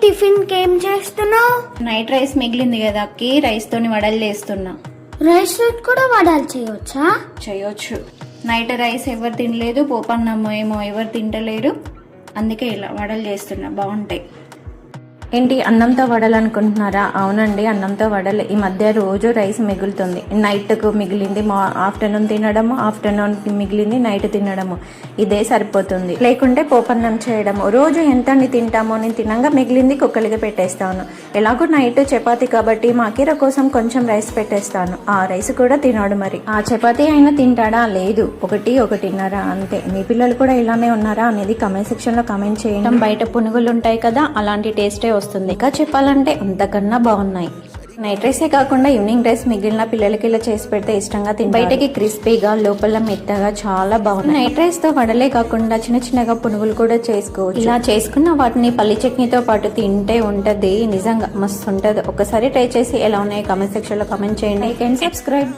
Tiffin కి ఏం చేస్తున్నావు? నైట్ రైస్ మిగిలింది కదా అక్కి, రైస్ తోని వడలు చేస్తున్నా. రైస్ కూడా వడలు చేయవచ్చా? చేయొచ్చు. నైట్ రైస్ ఎవరు తినలేదు, పోపన్నం ఏమో ఎవరు తింటలేరు, అందుకే ఇలా వడలు చేస్తున్నా, బాగుంటాయి. ఏంటి అన్నంతో వడలు అనుకుంటున్నారా? అవునండి, అన్నంతో వడలు. ఈ మధ్య రోజు రైస్ మిగులుతుంది. నైట్కు మిగిలింది ఆఫ్టర్నూన్ తినడము, ఆఫ్టర్నూన్కి మిగిలింది నైట్ తినడము, ఇదే సరిపోతుంది. లేకుంటే పోపన్నం చేయడము. రోజు ఎంత తింటామో, నేను తినంగా మిగిలింది కుక్కలిగా పెట్టేస్తాను. ఎలాగో నైట్ చపాతీ కాబట్టి మా కీర కోసం కొంచెం రైస్ పెట్టేస్తాను. ఆ రైస్ కూడా తినాడు. మరి ఆ చపాతీ అయినా తింటాడా? లేదు, ఒకటిన్నర అంతే. మీ పిల్లలు కూడా ఇలానే ఉన్నారా అనేది కమెంట్ సెక్షన్ లో కమెంట్ చేయండి. బయట పునుగులు ఉంటాయి కదా, అలాంటి టేస్టే వస్తుంది. ఇంకా చెప్పాలంటే అంతకన్నా బాగున్నాయి. నైట్ రైసే కాకుండా ఈవినింగ్ రైస్ మిగిలిన పిల్లలకి ఇలా చేసి పెడితే ఇష్టంగా తింటారు. బయటకి క్రిస్పీగా, లోపల మెత్తగా చాలా బాగుంది. నైట్ రైస్ తో వడలే కాకుండా చిన్నగా పునుగులు కూడా చేసుకోవచ్చు. ఇలా చేసుకున్న వాటిని పల్లి చట్నీతో పాటు తింటే ఉంటది, నిజంగా మస్తు ఉంటది. ఒకసారి ట్రై చేసి ఎలా ఉన్నాయో కామెంట్ సెక్షన్ లో కామెంట్ చేయండి. సబ్స్క్రైబ్.